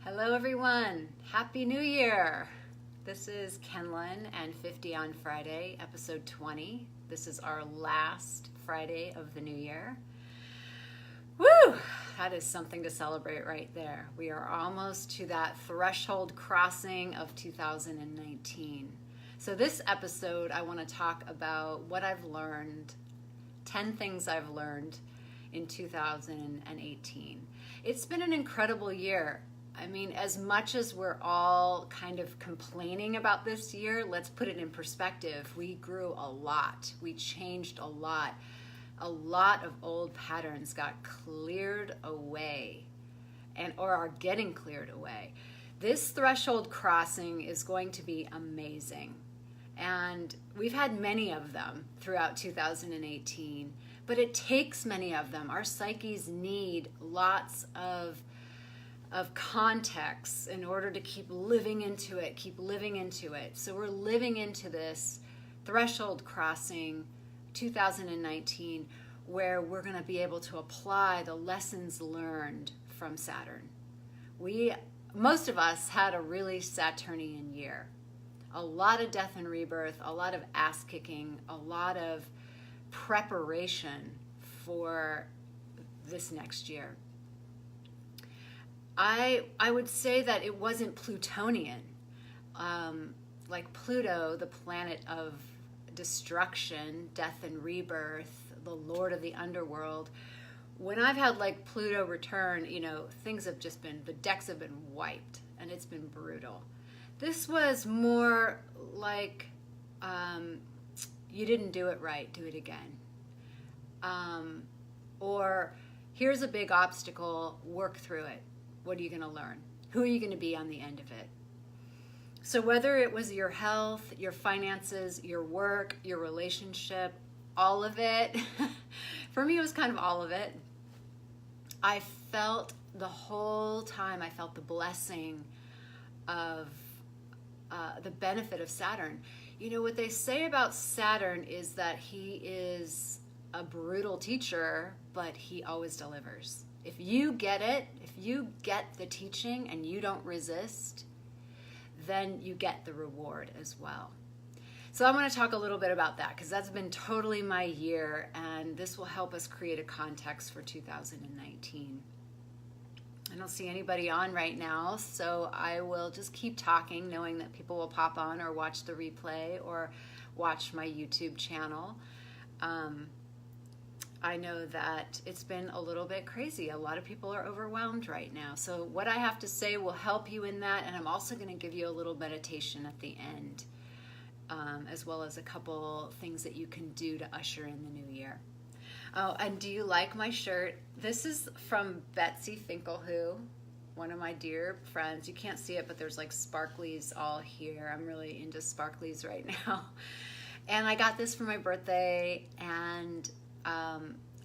Hello everyone, Happy New Year! This is Kenlyn and 50 on Friday, episode 20. This is our last Friday of the new year. Woo! That is something to celebrate right there. We are almost to that threshold crossing of 2019. So this episode, I want to talk about what I've learned, 10 things I've learned in 2018. It's been an incredible year. I mean, as much as we're all kind of complaining about this year, let's put it in perspective. We grew a lot. We changed a lot. A lot of old patterns got cleared away or are getting cleared away. This threshold crossing is going to be amazing. And we've had many of them throughout 2018, but it takes many of them. Our psyches need lots of context in order to keep living into it. So we're living into this threshold crossing 2019 where we're going to be able to apply the lessons learned from Saturn. Most of us had a really Saturnian year. A lot of death and rebirth, a lot of ass kicking, a lot of preparation for this next year. I would say that it wasn't Plutonian. Like Pluto, the planet of destruction, death and rebirth, the lord of the underworld. When I've had like Pluto return, things have just been, the decks have been wiped and it's been brutal. This was more like, you didn't do it right, do it again. Or here's a big obstacle, work through it. What are you going to learn? Who are you going to be on the end of it? So whether it was your health, your finances, your work, your relationship, all of it, for me it was kind of all of it. I felt the whole time, I felt the blessing of the benefit of Saturn. What they say about Saturn is that he is a brutal teacher, but he always delivers. If you get it, if you get the teaching and you don't resist, then you get the reward as well. So I want to talk a little bit about that because that's been totally my year, and this will help us create a context for 2019. I don't see anybody on right now, so I will just keep talking, knowing that people will pop on or watch the replay or watch my YouTube channel. I know that it's been a little bit crazy. A lot of people are overwhelmed right now. So what I have to say will help you in that, and I'm also going to give you a little meditation at the end, as well as a couple things that you can do to usher in the new year. Oh, and do you like my shirt? This is from Betsy Finkelhu, one of my dear friends. You can't see it, but there's like sparklies all here. I'm really into sparklies right now. And I got this for my birthday, and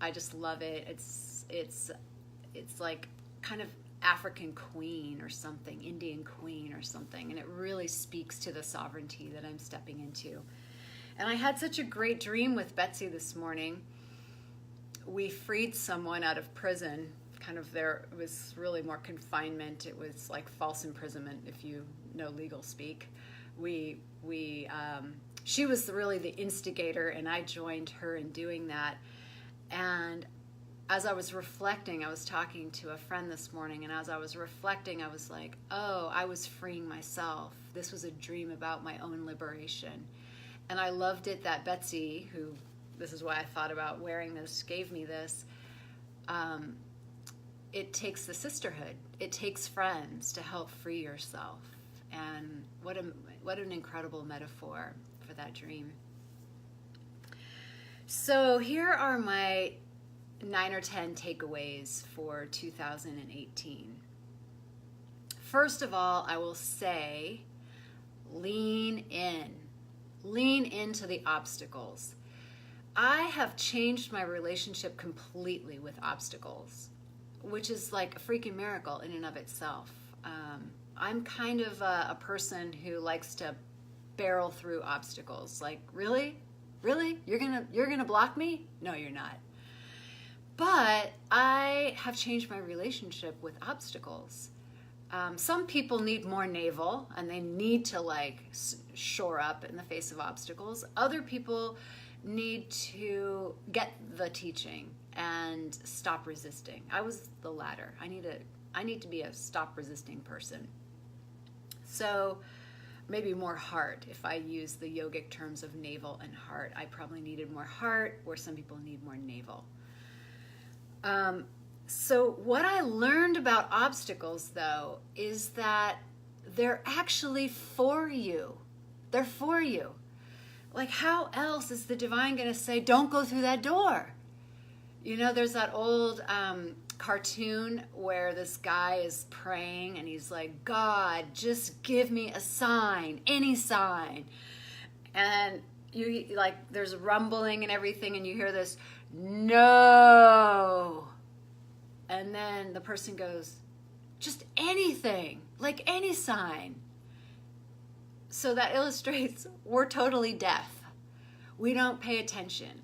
I just love it. It's like kind of African queen or something, Indian queen or something, and it really speaks to the sovereignty that I'm stepping into. And I had such a great dream with Betsy this morning. We freed someone out of prison. It was really more confinement. It was like false imprisonment, if you know legal speak. She was really the instigator, and I joined her in doing that. And as I was reflecting, I was talking to a friend this morning, and as I was reflecting, I was like, oh, I was freeing myself. This was a dream about my own liberation. And I loved it that Betsy, who, this is why I thought about wearing this, gave me this. It takes the sisterhood. It takes friends to help free yourself. And what an incredible metaphor for that dream. So here are my 9 or 10 takeaways for 2018. First of all, I will say, lean into the obstacles. I have changed my relationship completely with obstacles, which is like a freaking miracle in and of itself. I'm kind of a person who likes to barrel through obstacles. Like, really? You're gonna block me? No, you're not. But I have changed my relationship with obstacles. Some people need more navel and they need to like shore up in the face of obstacles. Other people need to get the teaching and stop resisting. I was the latter. I need to be a stop resisting person. So maybe more heart. If I use the yogic terms of navel and heart, I probably needed more heart, where some people need more navel. So what I learned about obstacles, though, is that they're actually for you. They're for you. Like, how else is the divine going to say, don't go through that door? You know, there's that old cartoon where this guy is praying and he's like, God, just give me a sign, any sign. And you like, there's rumbling and everything, and you hear this, no. And then the person goes, just anything, like any sign. So that illustrates we're totally deaf. We don't pay attention.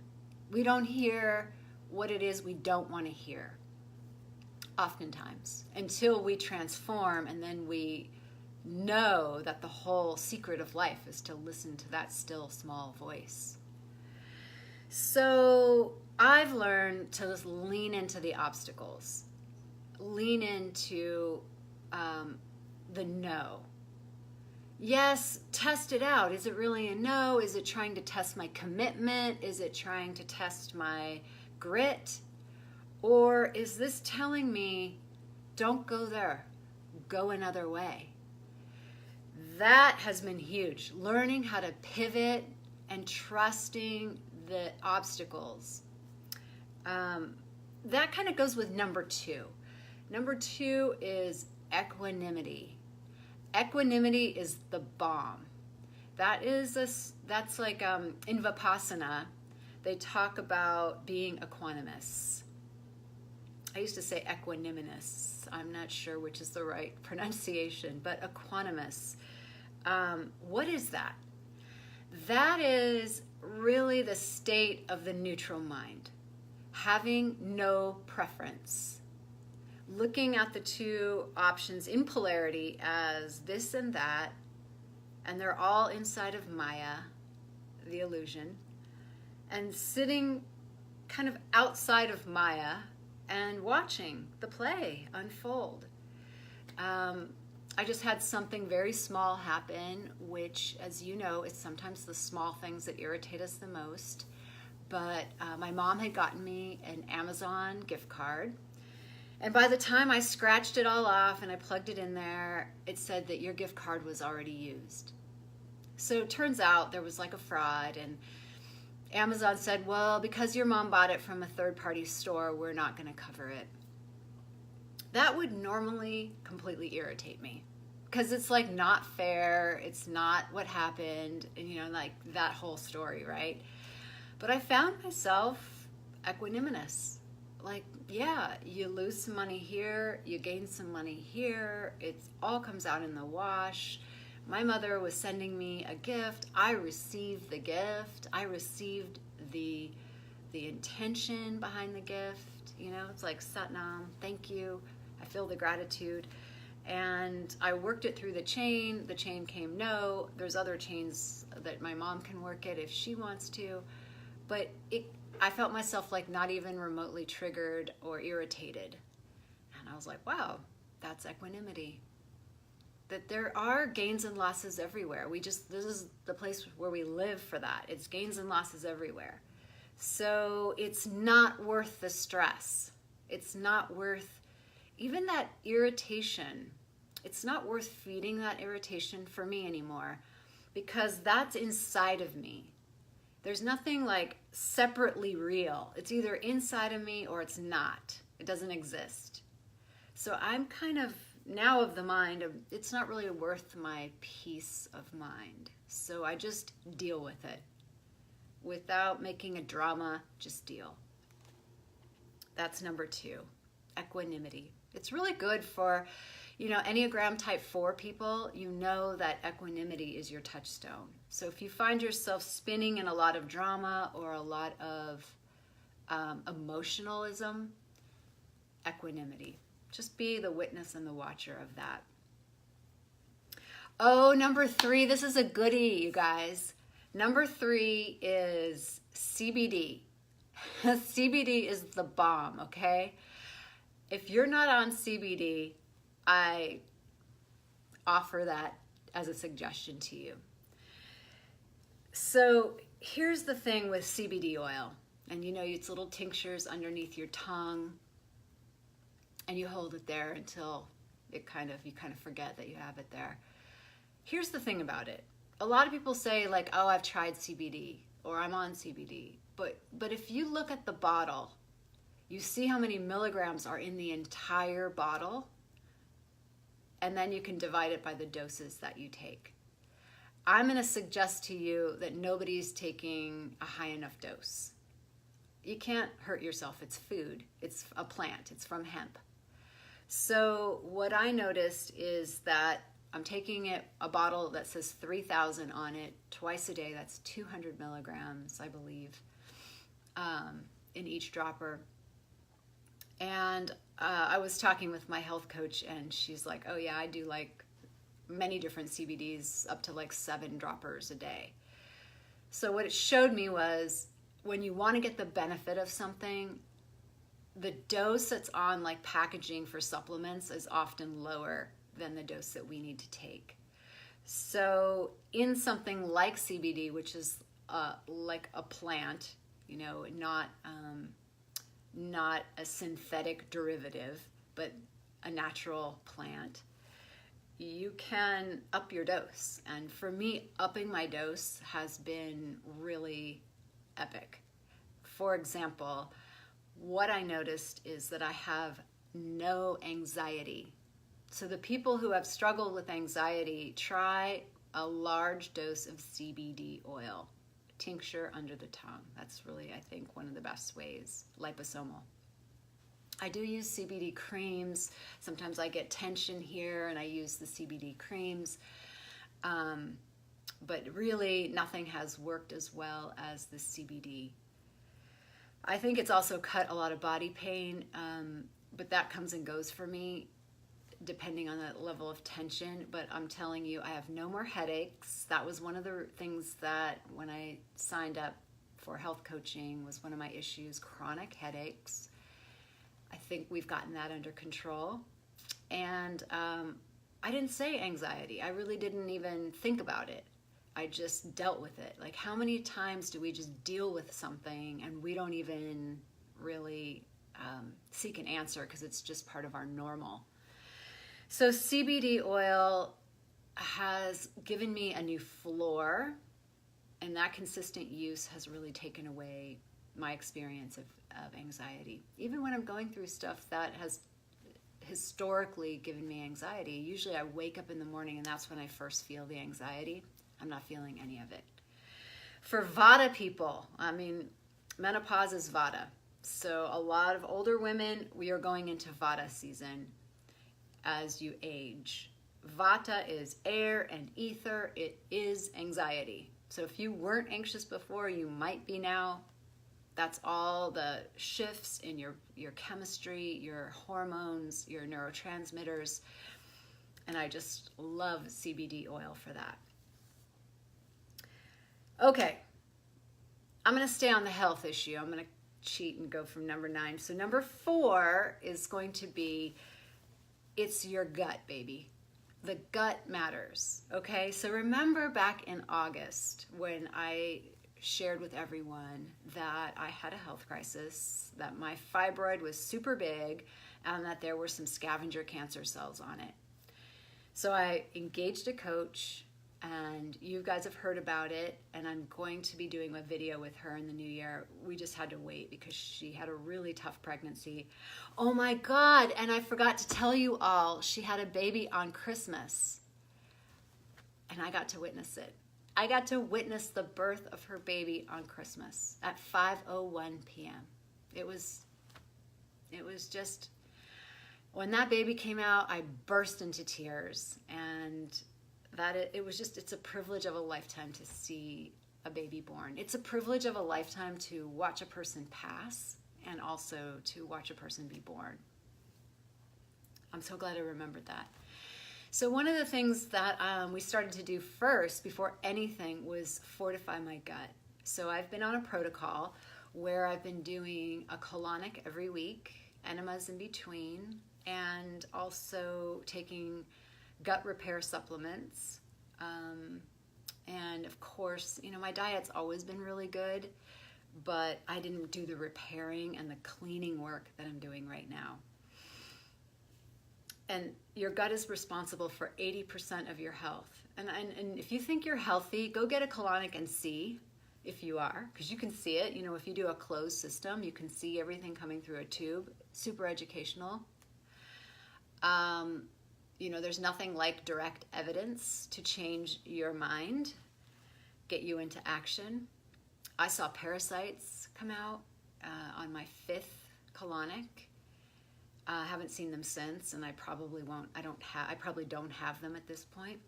We don't hear what it is we don't want to hear, oftentimes, until we transform, and then we know that the whole secret of life is to listen to that still small voice. So I've learned to just lean into the obstacles, lean into the no. Yes, test it out. Is it really a no? Is it trying to test my commitment? Is it trying to test my grit? Or is this telling me, don't go there, go another way? That has been huge. Learning how to pivot and trusting the obstacles. That kind of goes with number 2. Number 2 is equanimity. Equanimity is the bomb. That's like in Vipassana, they talk about being equanimous. I used to say equanimous. I'm not sure which is the right pronunciation, but equanimous. What is that? That is really the state of the neutral mind, having no preference, looking at the two options in polarity as this and that, and they're all inside of Maya, the illusion, and sitting kind of outside of Maya and watching the play unfold. I just had something very small happen, which, as you know, it's sometimes the small things that irritate us the most. But my mom had gotten me an Amazon gift card. And by the time I scratched it all off and I plugged it in there, it said that your gift card was already used. So it turns out there was like a fraud, and Amazon said, well, because your mom bought it from a third-party store, we're not going to cover it. That would normally completely irritate me, because it's like not fair, it's not what happened, and you know, like that whole story, right? But I found myself equanimous. Like, yeah, you lose some money here, you gain some money here, it all comes out in the wash. My mother was sending me a gift, I received the gift, I received the intention behind the gift, you know, it's like Satnam, thank you, I feel the gratitude. And I worked it through the chain came no, there's other chains that my mom can work it if she wants to, but I felt myself like not even remotely triggered or irritated. And I was like, wow, that's equanimity. That there are gains and losses everywhere. This is the place where we live for that. It's gains and losses everywhere. So it's not worth the stress. It's not worth even that irritation. It's not worth feeding that irritation for me anymore, because that's inside of me. There's nothing like separately real. It's either inside of me or it's not. It doesn't exist. So I'm kind of now of the mind of it's not really worth my peace of mind. So I just deal with it without making a drama, just deal. That's number 2, equanimity. It's really good for, you know, Enneagram type 4 people. You know that equanimity is your touchstone. So if you find yourself spinning in a lot of drama or a lot of emotionalism, equanimity. Just be the witness and the watcher of that. Oh, number 3, this is a goodie, you guys. Number 3 is CBD. CBD is the bomb, okay? If you're not on CBD, I offer that as a suggestion to you. So here's the thing with CBD oil. And you know, it's little tinctures underneath your tongue. And you hold it there until you kind of forget that you have it there. Here's the thing about it. A lot of people say like, oh, I've tried CBD or I'm on CBD. But if you look at the bottle, you see how many milligrams are in the entire bottle, and then you can divide it by the doses that you take. I'm going to suggest to you that nobody's taking a high enough dose. You can't hurt yourself. It's food. It's a plant. It's from hemp. So what I noticed is that I'm taking a bottle that says 3,000 on it twice a day. That's 200 milligrams, I believe, in each dropper. And I was talking with my health coach, and she's like, oh yeah, I do like many different CBDs, up to like 7 droppers a day. So what it showed me was when you want to get the benefit of something, the dose that's on like packaging for supplements is often lower than the dose that we need to take. So in something like CBD, which is like a plant, you know, not a synthetic derivative, but a natural plant, you can up your dose. And for me, upping my dose has been really epic. For example, what I noticed is that I have no anxiety. So the people who have struggled with anxiety, try a large dose of CBD oil, tincture under the tongue. That's really, I think, one of the best ways, liposomal. I do use CBD creams. Sometimes I get tension here and I use the CBD creams. But really nothing has worked as well as the CBD. I think it's also cut a lot of body pain, but that comes and goes for me depending on the level of tension. But I'm telling you, I have no more headaches. That was one of the things that when I signed up for health coaching was one of my issues, chronic headaches. I think we've gotten that under control. And I didn't say anxiety. I really didn't even think about it. I just dealt with it. Like, how many times do we just deal with something and we don't even really seek an answer because it's just part of our normal? So CBD oil has given me a new floor, and that consistent use has really taken away my experience of anxiety. Even when I'm going through stuff that has historically given me anxiety, usually I wake up in the morning and that's when I first feel the anxiety. I'm not feeling any of it. For Vata people, I mean, menopause is Vata. So a lot of older women, we are going into Vata season as you age. Vata is air and ether. It is anxiety. So if you weren't anxious before, you might be now. That's all the shifts in your chemistry, your hormones, your neurotransmitters. And I just love CBD oil for that. Okay, I'm going to stay on the health issue. I'm going to cheat and go from number 9. So number 4 is going to be, it's your gut, baby. The gut matters, okay? So remember back in August when I shared with everyone that I had a health crisis, that my fibroid was super big, and that there were some scavenger cancer cells on it. So I engaged a coach, and you guys have heard about it, and I'm going to be doing a video with her in the new year. We just had to wait because she had a really tough pregnancy. Oh my God, and I forgot to tell you all, she had a baby on Christmas, and I got to witness it. I got to witness the birth of her baby on Christmas at 5:01 p.m. It was just, when that baby came out, I burst into tears, and it's a privilege of a lifetime to see a baby born. It's a privilege of a lifetime to watch a person pass and also to watch a person be born. I'm so glad I remembered that. So one of the things that we started to do first before anything was fortify my gut. So I've been on a protocol where I've been doing a colonic every week, enemas in between, and also taking gut repair supplements. And of course, my diet's always been really good, but I didn't do the repairing and the cleaning work that I'm doing right now. And your gut is responsible for 80% of your health. And if you think you're healthy, go get a colonic and see if you are, because you can see it. If you do a closed system, you can see everything coming through a tube. Super educational. There's nothing like direct evidence to change your mind, get you into action. I saw parasites come out on my 5th colonic. I haven't seen them since, and I probably won't. I probably don't have them at this point.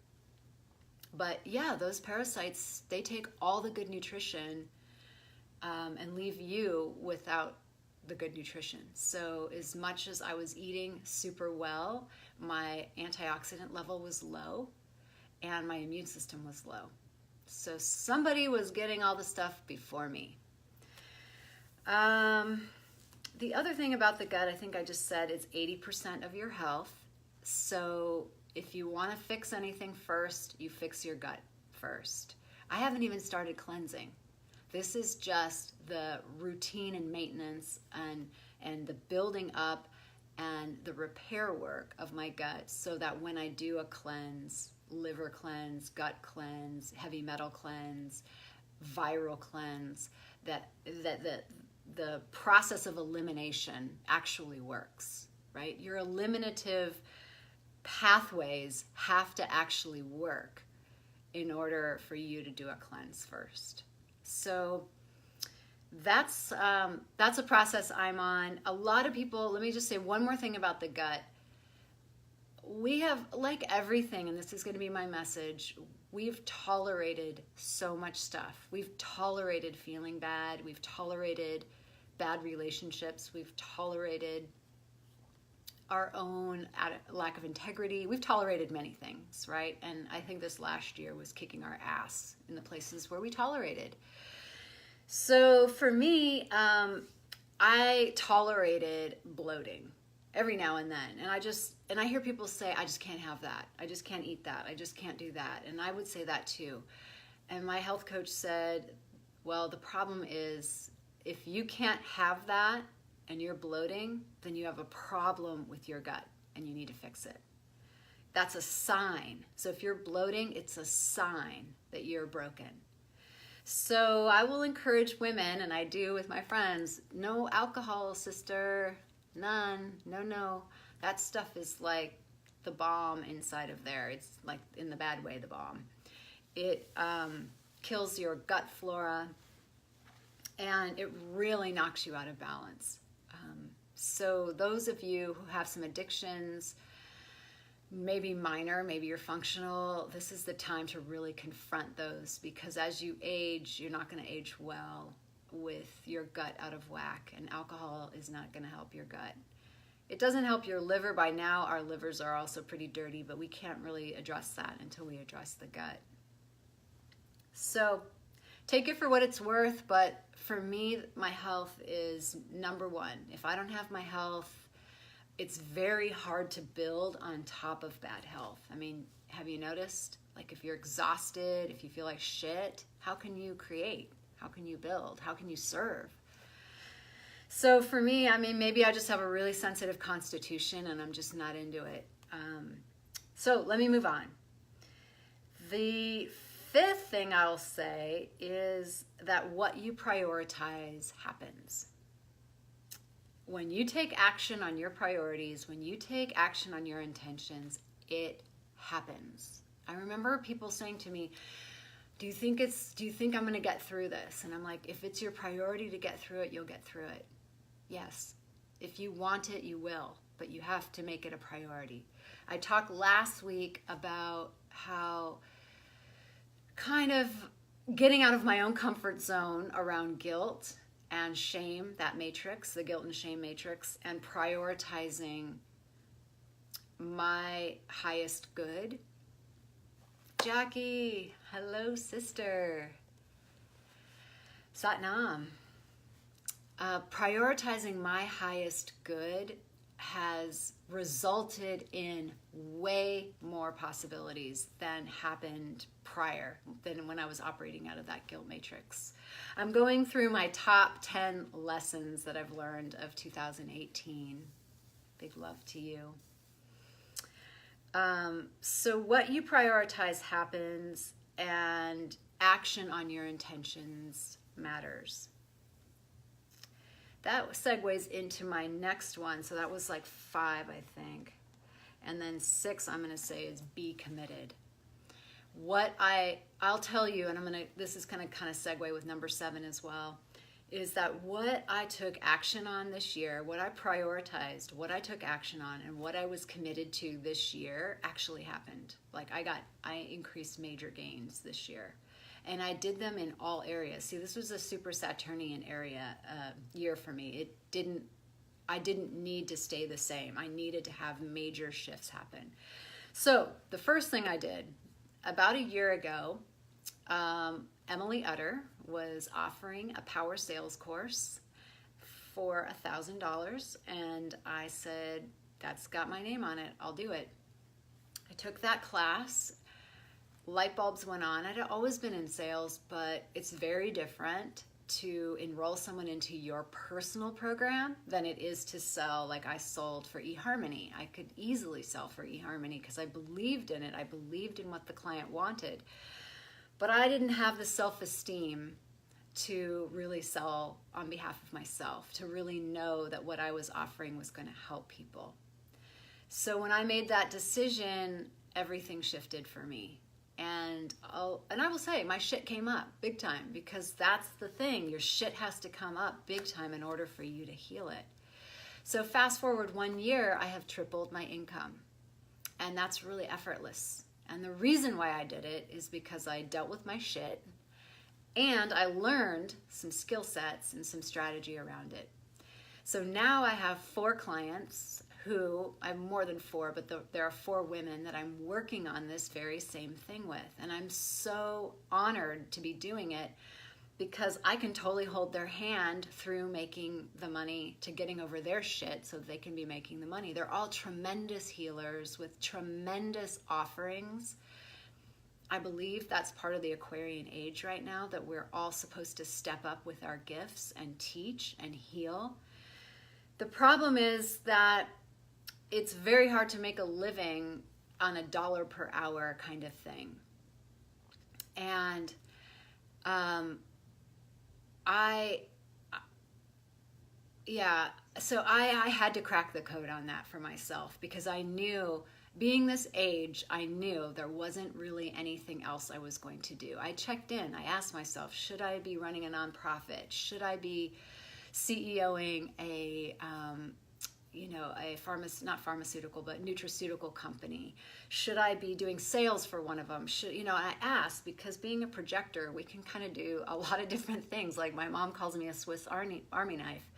But yeah, those parasites, they take all the good nutrition and leave you without the good nutrition. So as much as I was eating super well, my antioxidant level was low and my immune system was low. So somebody was getting all the stuff before me. The other thing about the gut, I think I just said, is 80% of your health. So if you want to fix anything first, you fix your gut first. I haven't even started cleansing. This is just the routine and maintenance and the building up and the repair work of my gut, so that when I do a cleanse, liver cleanse, gut cleanse, heavy metal cleanse, viral cleanse, that the process of elimination actually works, right? Your eliminative pathways have to actually work in order for you to do a cleanse first. So that's a process I'm on. A lot of people, let me just say one more thing about the gut. We have, like everything, and this is going to be my message, we've tolerated so much stuff. We've tolerated feeling bad. We've tolerated bad relationships. We've tolerated our own lack of integrity. We've tolerated many things, right? And I think this last year was kicking our ass in the places where we tolerated. So for me, I tolerated bloating every now and then. And I hear people say, I just can't have that. I just can't eat that. I just can't do that. And I would say that too. And my health coach said, well, the problem is if you can't have that and you're bloating, then you have a problem with your gut and you need to fix it. That's a sign. So if you're bloating, it's a sign that you're broken. So I will encourage women, and I do with my friends, no alcohol, sister, none, no. That stuff is like the bomb inside of there. It's like, in the bad way, the bomb. It kills your gut flora, and it really knocks you out of balance. So those of you who have some addictions, maybe minor, maybe you're functional, this is the time to really confront those, because as you age, you're not going to age well with your gut out of whack, and alcohol is not going to help your gut. It doesn't help your liver. By now, our livers are also pretty dirty, but we can't really address that until we address the gut. So take it for what it's worth, but for me, my health is number one. If I don't have my health, it's very hard to build on top of bad health. I mean, have you noticed? Like, if you're exhausted, if you feel like shit, how can you create? How can you build? How can you serve? So for me, I mean, maybe I just have a really sensitive constitution and I'm just not into it. So let me move on. The fifth thing I'll say is that what you prioritize happens. When you take action on your priorities, when you take action on your intentions, it happens. I remember people saying to me, do you think I'm going to get through this? And I'm like, if it's your priority to get through it, you'll get through it. Yes. If you want it, you will, but you have to make it a priority. I talked last week about how kind of getting out of my own comfort zone around guilt and shame, that matrix, the guilt and shame matrix, and prioritizing my highest good. Jackie, hello sister. Satnam. Prioritizing my highest good has resulted in way more possibilities than happened prior, than when I was operating out of that guilt matrix. I'm going through my top 10 lessons that I've learned of 2018. Big love to you. So what you prioritize happens, and action on your intentions matters. That segues into my next one. So that was like 5, I think. And then 6, I'm going to say, is be committed. What I'll tell you, and this is going to kind of segue with number 7 as well, is that what I took action on this year, what I prioritized, what I took action on, and what I was committed to this year actually happened. Like I increased major gains this year. And I did them in all areas. See, this was a super Saturnian year for me. I didn't need to stay the same. I needed to have major shifts happen. So the first thing I did, about a year ago, Emily Utter was offering a power sales course for $1,000. And I said, that's got my name on it. I'll do it. I took that class. Light bulbs went on. I'd always been in sales, but it's very different to enroll someone into your personal program than it is to sell like I sold for eHarmony. I could easily sell for eHarmony because I believed in it. I believed in what the client wanted. But I didn't have the self-esteem to really sell on behalf of myself, to really know that what I was offering was going to help people. So when I made that decision, everything shifted for me. And I will say, my shit came up big time, because that's the thing. Your shit has to come up big time in order for you to heal it. So fast forward 1 year, I have tripled my income. And that's really effortless. And the reason why I did it is because I dealt with my shit and I learned some skill sets and some strategy around it. So now I have 4 clients who, I have more than 4, but there are 4 women that I'm working on this very same thing with. And I'm so honored to be doing it because I can totally hold their hand through making the money to getting over their shit so they can be making the money. They're all tremendous healers with tremendous offerings. I believe that's part of the Aquarian age right now, that we're all supposed to step up with our gifts and teach and heal. The problem is that it's very hard to make a living on $1 per hour kind of thing. And so I had to crack the code on that for myself, because I knew, being this age, I knew there wasn't really anything else I was going to do. I checked in. I asked myself, should I be running a nonprofit? Should I be CEOing a not pharmaceutical, but nutraceutical company? Should I be doing sales for one of them? I asked, because being a projector, we can kind of do a lot of different things. Like my mom calls me a Swiss Army knife.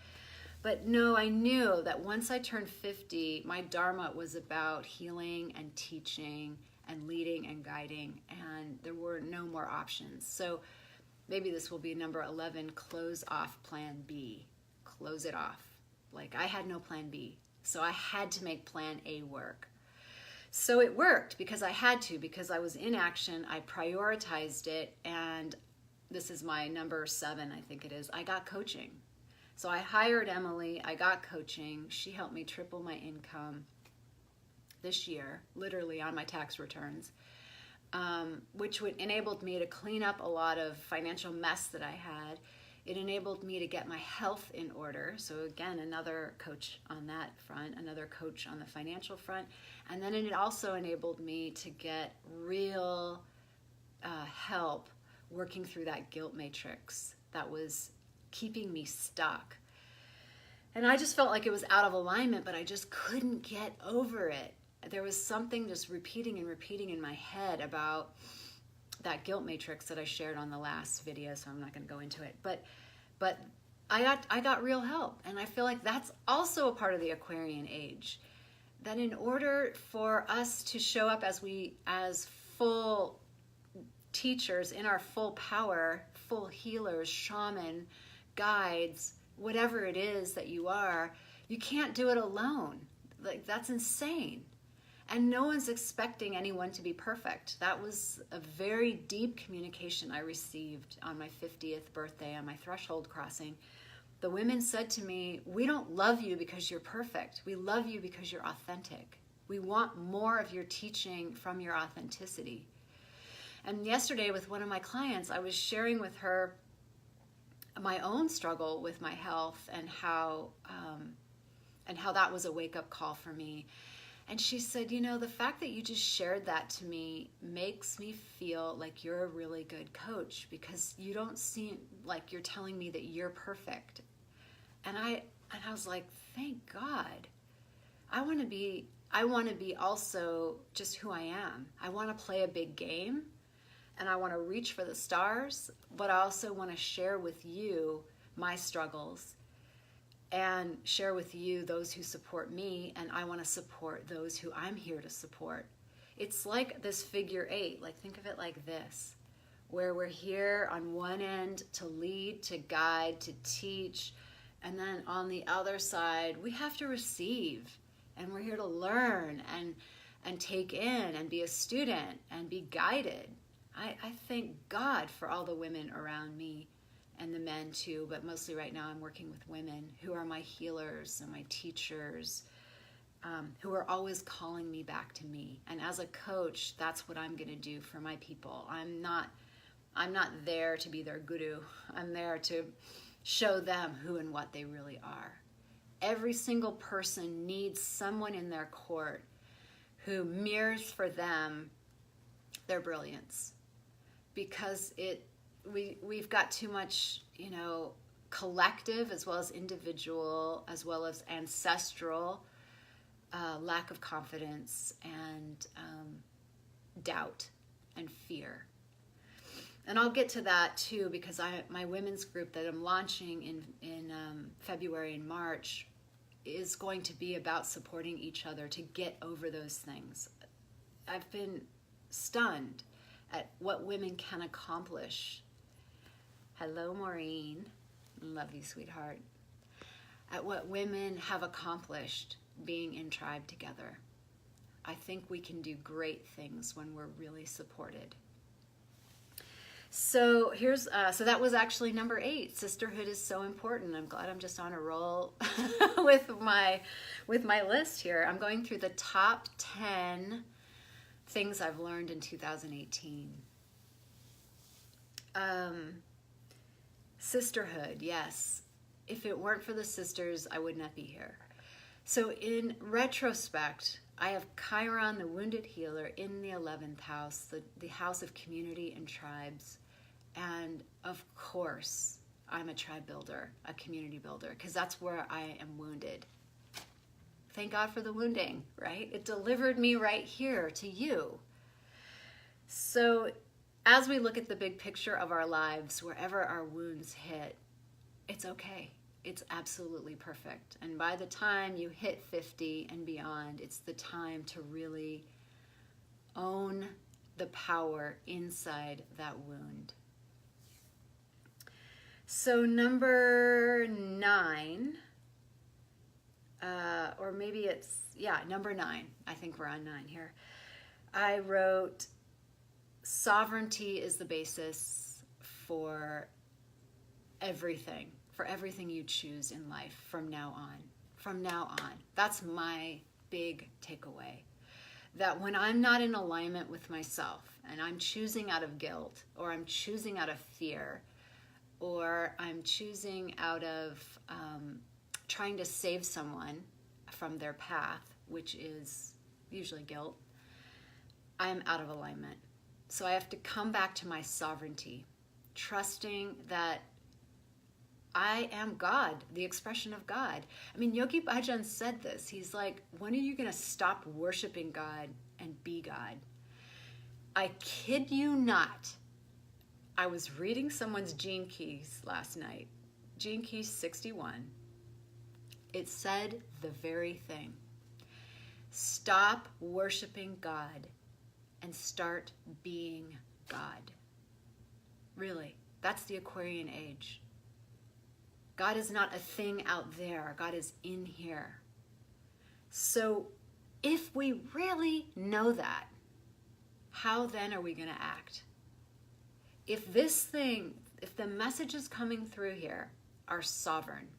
But no, I knew that once I turned 50, my dharma was about healing and teaching and leading and guiding, and there were no more options. So maybe this will be number 11, close off plan B. Close it off. Like, I had no plan B. So I had to make plan A work. So it worked because I had to, because I was in action. I prioritized it. And this is my number 7, I think it is. I got coaching. So I hired Emily. I got coaching. She helped me triple my income this year, literally on my tax returns, which enabled me to clean up a lot of financial mess that I had. It enabled me to get my health in order. So again, another coach on that front, another coach on the financial front. And then it also enabled me to get real help working through that guilt matrix that was keeping me stuck. And I just felt like it was out of alignment, but I just couldn't get over it. There was something just repeating and repeating in my head about that guilt matrix that I shared on the last video, so I'm not going to go into it. But I got real help, and I feel like that's also a part of the Aquarian age. that in order for us to show up as full teachers in our full power, full healers, shaman, guides, whatever it is that you are, you can't do it alone. Like, that's insane. And no one's expecting anyone to be perfect. That was a very deep communication I received on my 50th birthday, on my threshold crossing. The women said to me, we don't love you because you're perfect. We love you because you're authentic. We want more of your teaching from your authenticity. And yesterday with one of my clients, I was sharing with her my own struggle with my health and how that was a wake-up call for me. And she said, you know, the fact that you just shared that to me makes me feel like you're a really good coach, because you don't seem like you're telling me that you're perfect. And I was like, thank God. I want to be also just who I am. I want to play a big game, and I want to reach for the stars, but I also want to share with you my struggles and share with you those who support me, and I want to support those who I'm here to support. It's like this figure 8, like think of it like this, where we're here on one end to lead, to guide, to teach, and then on the other side, we have to receive, and we're here to learn and take in and be a student and be guided. I thank God for all the women around me, and the men too, but mostly right now I'm working with women who are my healers and my teachers, who are always calling me back to me. And as a coach, that's what I'm going to do for my people. I'm not there to be their guru. I'm there to show them who and what they really are. Every single person needs someone in their court who mirrors for them their brilliance, because we've got too much, collective as well as individual as well as ancestral lack of confidence and doubt and fear. And I'll get to that too, because my women's group that I'm launching in February and March is going to be about supporting each other to get over those things. I've been stunned at what women can accomplish. Hello, Maureen. Love you, sweetheart. At what women have accomplished being in tribe together. I think we can do great things when we're really supported. So so that was actually number 8. Sisterhood is so important. I'm glad I'm just on a roll with my list here. I'm going through the top 10 things I've learned in 2018. Sisterhood, yes. If it weren't for the sisters, I would not be here. So in retrospect, I have Chiron, the wounded healer, in the 11th house, the house of community and tribes. And of course, I'm a tribe builder, a community builder, because that's where I am wounded. Thank God for the wounding, right? It delivered me right here to you. So as we look at the big picture of our lives, wherever our wounds hit, it's okay. It's absolutely perfect. And by the time you hit 50 and beyond, it's the time to really own the power inside that wound. So number 9, or maybe it's, number 9. I think we're on 9 here. I wrote, sovereignty is the basis for everything you choose in life from now on. From now on. That's my big takeaway. That when I'm not in alignment with myself, and I'm choosing out of guilt, or I'm choosing out of fear, or I'm choosing out of trying to save someone from their path, which is usually guilt, I'm out of alignment. So I have to come back to my sovereignty, trusting that I am God, the expression of God. I mean, Yogi Bhajan said this. He's like, when are you going to stop worshiping God and be God? I kid you not. I was reading someone's Gene Keys last night. Gene Keys 61. It said the very thing. Stop worshiping God and start being God. Really, that's the Aquarian age. God is not a thing out there. God is in here. So if we really know that, how then are we going to act? If the messages coming through here are sovereign,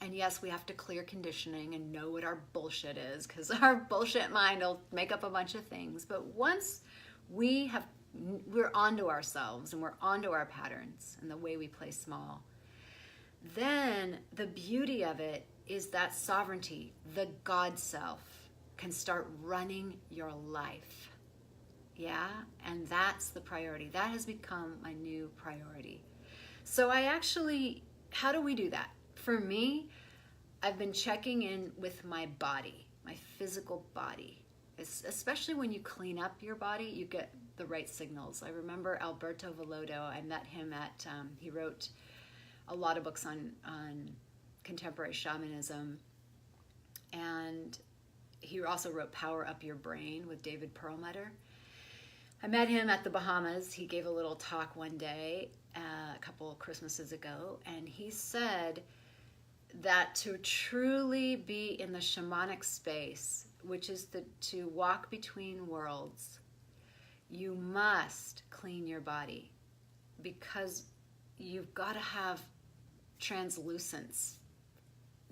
and yes, we have to clear conditioning and know what our bullshit is, because our bullshit mind will make up a bunch of things. But once we're onto ourselves and we're onto our patterns and the way we play small, then the beauty of it is that sovereignty, the God self, can start running your life. Yeah, and that's the priority. That has become my new priority. So how do we do that? For me, I've been checking in with my body, my physical body. Especially when you clean up your body, you get the right signals. I remember Alberto Villoldo. I met him he wrote a lot of books on contemporary shamanism. And he also wrote Power Up Your Brain with David Perlmutter. I met him at the Bahamas. He gave a little talk one day, a couple of Christmases ago, and he said that to truly be in the shamanic space, which is to walk between worlds, you must clean your body, because you've got to have translucence.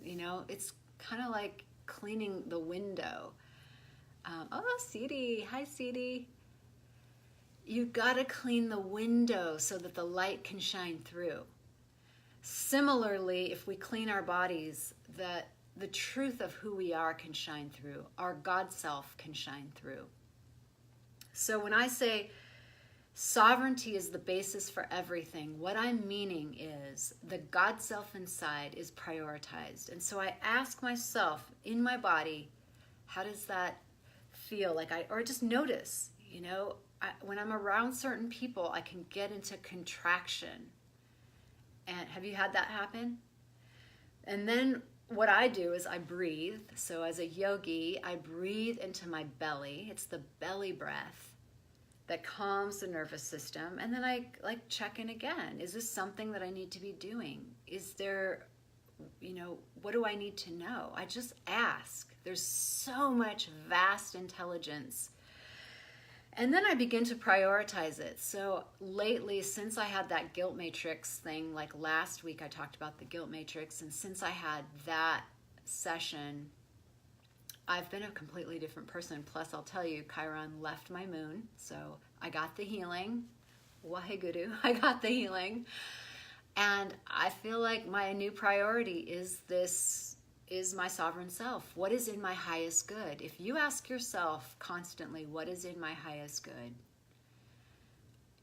It's kind of like cleaning the window. Oh, Cede. Hi, Cede. You've got to clean the window so that the light can shine through. Similarly, if we clean our bodies, the truth of who we are can shine through. Our God self can shine through. So when I say sovereignty is the basis for everything, what I'm meaning is the God self inside is prioritized. And so I ask myself, in my body, how does that feel? Or just notice, when I'm around certain people, I can get into contraction. And have you had that happen? And then what I do is I breathe. So as a yogi, I breathe into my belly. It's the belly breath that calms the nervous system. And then I check in again. Is this something that I need to be doing? Is there, what do I need to know? I just ask. There's so much vast intelligence. And then I begin to prioritize it. So lately, since I had that guilt matrix thing, like last week I talked about the guilt matrix, and since I had that session, I've been a completely different person. Plus, I'll tell you, Chiron left my moon, so I got the healing. Waheguru, I got the healing. And I feel like my new priority is my sovereign self. What is in my highest good? If you ask yourself constantly, what is in my highest good,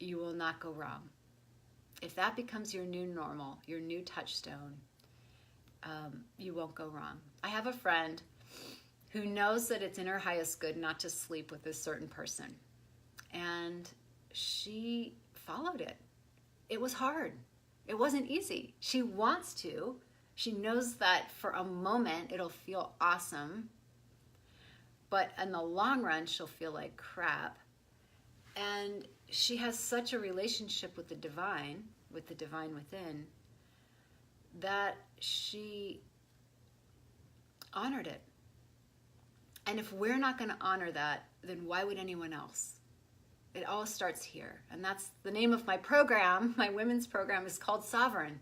you will not go wrong. If that becomes your new normal, your new touchstone, you won't go wrong. I have a friend who knows that it's in her highest good not to sleep with this certain person. And she followed it. It was hard. It wasn't easy. She wants to. She knows that for a moment it'll feel awesome, but in the long run she'll feel like crap. And she has such a relationship with the divine within, that she honored it. And if we're not going to honor that, then why would anyone else? It all starts here. And that's the name of my program. My women's program is called Sovereign.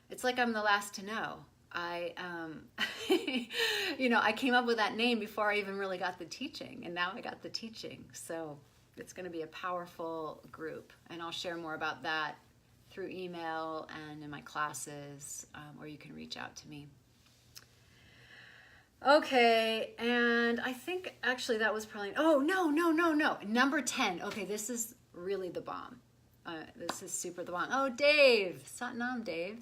It's like I'm the last to know. I came up with that name before I even really got the teaching, and now I got the teaching. So it's going to be a powerful group, and I'll share more about that through email and in my classes, or you can reach out to me. Okay, and I think actually that was probably, no. Number 10. Okay, this is really the bomb. This is super the bomb. Oh, Dave. Satnam, Dave.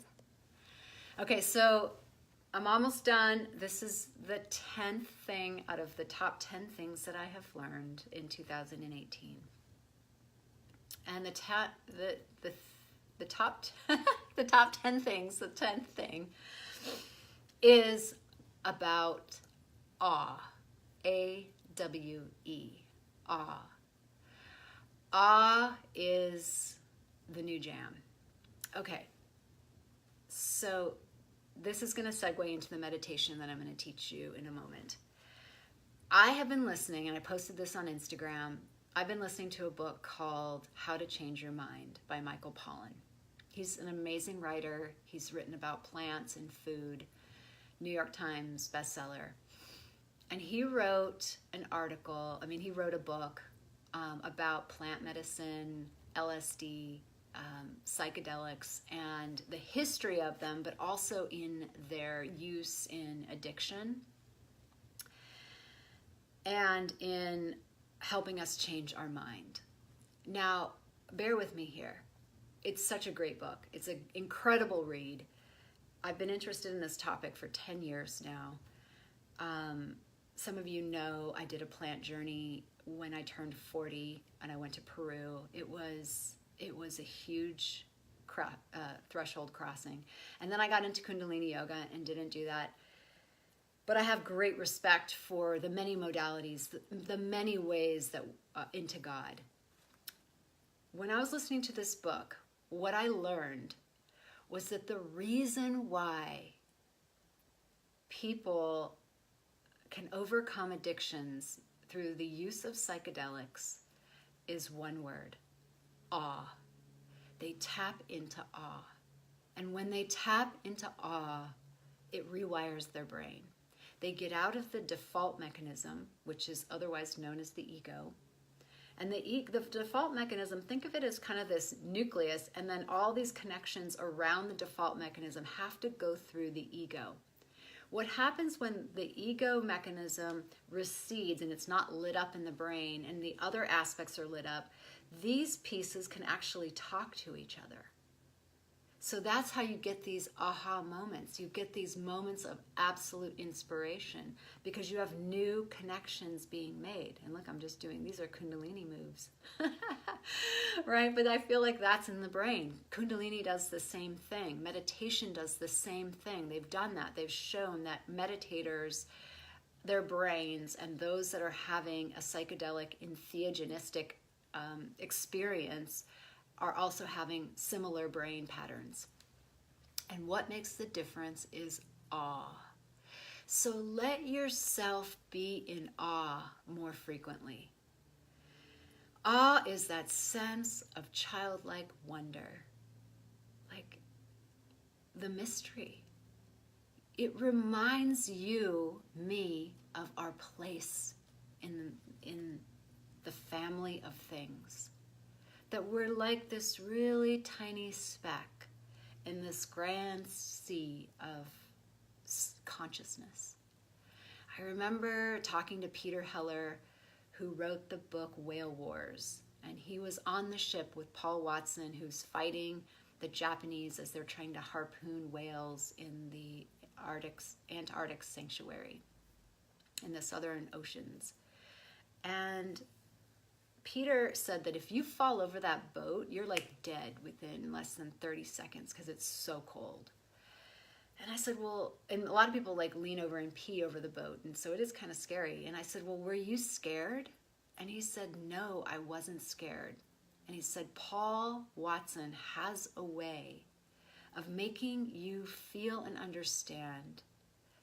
Okay, so I'm almost done. This is the 10th thing out of the top 10 things that I have learned in 2018. And the top the top 10 things, the 10th thing is about awe. A-W-E, awe. Awe is the new jam. Okay, so this is going to segue into the meditation that I'm going to teach you in a moment. I have been listening, and I posted this on Instagram. I've been listening to a book called How to Change Your Mind by Michael Pollan. He's an amazing writer. He's written about plants and food, New York Times bestseller. And he wrote a book about plant medicine, LSD, psychedelics, and the history of them, but also in their use in addiction and in helping us change our mind. Now, bear with me here. It's such a great book. It's an incredible read. I've been interested in this topic for 10 years now. Some of you know I did a plant journey when I turned 40 and I went to Peru. It was a huge threshold crossing. And then I got into Kundalini yoga and didn't do that. But I have great respect for the many modalities, the many ways that into God. When I was listening to this book, what I learned was that the reason why people can overcome addictions through the use of psychedelics is one word: awe. They tap into awe. And when they tap into awe, it rewires their brain. They get out of the default mechanism, which is otherwise known as the ego. And the default mechanism, think of it as kind of this nucleus, and then all these connections around the default mechanism have to go through the ego. What happens when the ego mechanism recedes and it's not lit up in the brain and the other aspects are lit up, these pieces can actually talk to each other. So that's how you get these aha moments. You get these moments of absolute inspiration because you have new connections being made. And look, I'm just doing, these are Kundalini moves, right? But I feel like that's in the brain. Kundalini does the same thing. Meditation does the same thing. They've done that. They've shown that meditators, their brains, and those that are having a psychedelic entheogenistic experience are also having similar brain patterns. And what makes the difference is awe. So let yourself be in awe more frequently. Awe is that sense of childlike wonder, like the mystery. It reminds you, me, of our place in the family of things. That we're like this really tiny speck in this grand sea of consciousness. I remember talking to Peter Heller, who wrote the book Whale Wars, and he was on the ship with Paul Watson, who's fighting the Japanese as they're trying to harpoon whales in the Antarctic sanctuary in the southern oceans. And Peter said that if you fall over that boat, you're like dead within less than 30 seconds because it's so cold. And I said, well, and a lot of people like lean over and pee over the boat, and so it is kind of scary. And I said, well, were you scared? And he said, no, I wasn't scared. And he said, Paul Watson has a way of making you feel and understand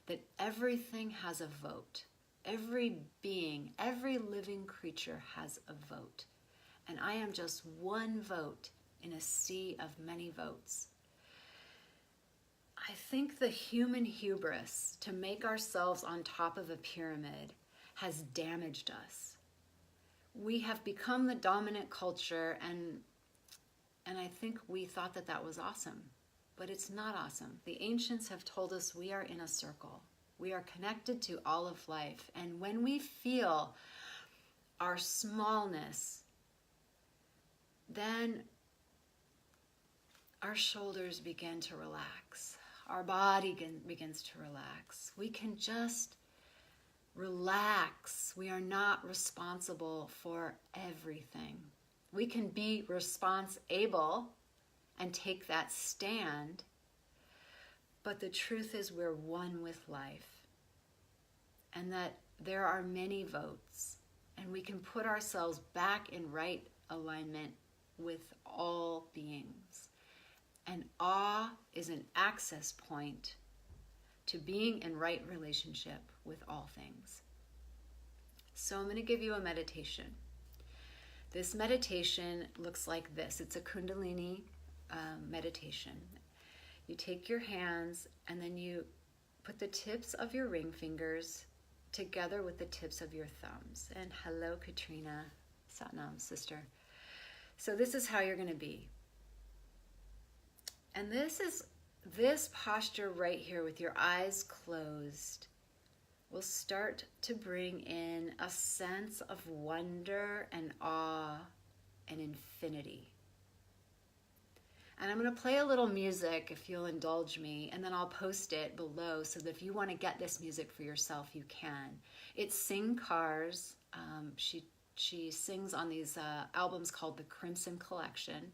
that everything has a vote. Every being, every living creature has a vote. And I am just one vote in a sea of many votes. I think the human hubris to make ourselves on top of a pyramid has damaged us. We have become the dominant culture, and I think we thought that that was awesome. But it's not awesome. The ancients have told us we are in a circle. We are connected to all of life. And when we feel our smallness, then our shoulders begin to relax. Our body begins to relax. We can just relax. We are not responsible for everything. We can be responsible and take that stand. But the truth is we're one with life. And that there are many votes, and we can put ourselves back in right alignment with all beings. And awe is an access point to being in right relationship with all things. So I'm going to give you a meditation. This meditation looks like this. It's a Kundalini meditation. You take your hands and then you put the tips of your ring fingers together with the tips of your thumbs. And hello, Katrina. Satnam, sister. So this is how you're going to be. And this posture right here with your eyes closed will start to bring in a sense of wonder and awe and infinity. And I'm going to play a little music if you'll indulge me, and then I'll post it below so that if you want to get this music for yourself, you can. It's Sing Car's. She sings on these albums called the Crimson Collection.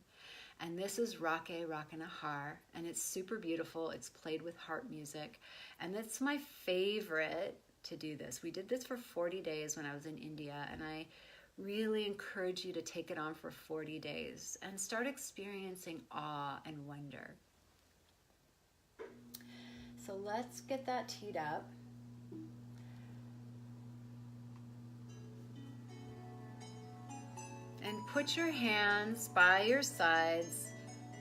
And this is Rake Rakanahar, and it's super beautiful. It's played with harp music. And that's my favorite to do this. We did this for 40 days when I was in India, and I really encourage you to take it on for 40 days and start experiencing awe and wonder. So let's get that teed up. And put your hands by your sides.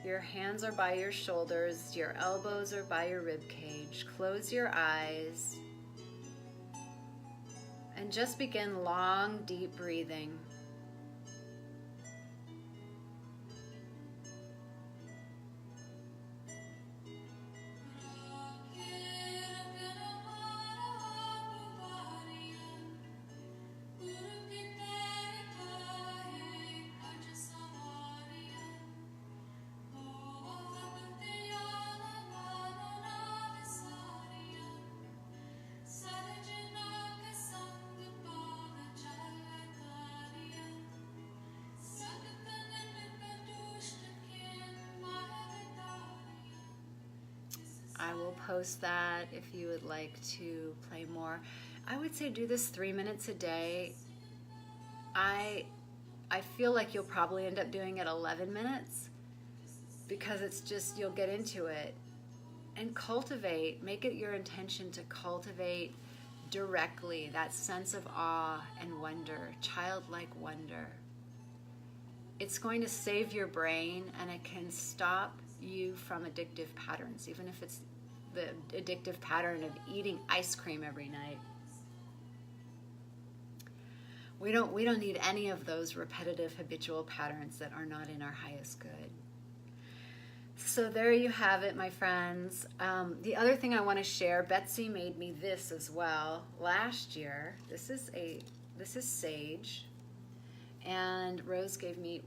Your hands are by your shoulders. Your elbows are by your rib cage. Close your eyes. And just begin long, deep breathing. I will post that if you would like to play more. I would say do this 3 minutes a day. I feel like you'll probably end up doing it 11 minutes because it's just, you'll get into it. And cultivate, make it your intention to cultivate directly that sense of awe and wonder, childlike wonder. It's going to save your brain, and it can stop you from addictive patterns, even if it's the addictive pattern of eating ice cream every night. We don't need any of those repetitive habitual patterns that are not in our highest good. So there you have it, my friends. The other thing I want to share, Betsy made me this as well last year. This is sage, and Rose gave me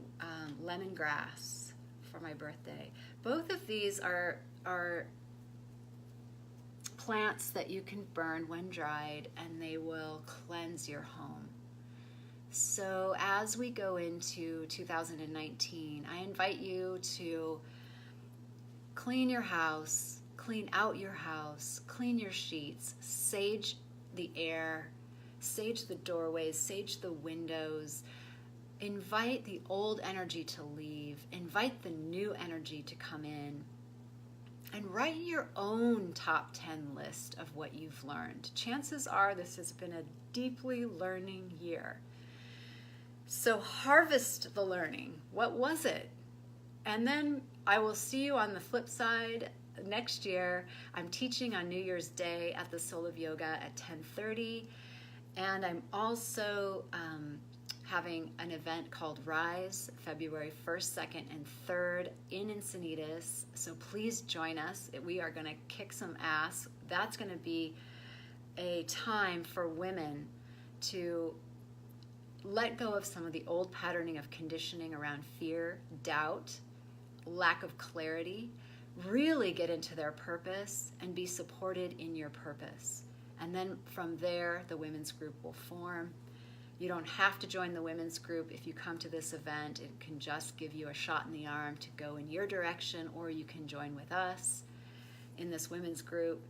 lemongrass for my birthday. Both of these are plants that you can burn when dried, and they will cleanse your home. So as we go into 2019, I invite you to clean your house, clean out your house, clean your sheets, sage the air, sage the doorways, sage the windows. Invite the old energy to leave. Invite the new energy to come in. And write your own top 10 list of what you've learned. Chances are this has been a deeply learning year. So harvest the learning. What was it? And then I will see you on the flip side next year. I'm teaching on New Year's Day at the Soul of Yoga at 10:30. And I'm also having an event called Rise, February 1st, 2nd, and 3rd in Encinitas. So please join us. We are going to kick some ass. That's going to be a time for women to let go of some of the old patterning of conditioning around fear, doubt, lack of clarity, really get into their purpose and be supported in your purpose. And then from there, the women's group will form. You don't have to join the women's group. If you come to this event, it can just give you a shot in the arm to go in your direction, or you can join with us in this women's group.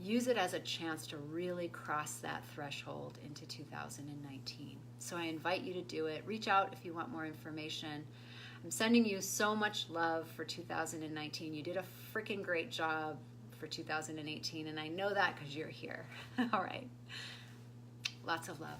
use it as a chance to really cross that threshold into 2019. So I invite you to do it. Reach out if you want more information. I'm sending you so much love for 2019. You did a freaking great job for 2018, and I know that because you're here. All right. Lots of love.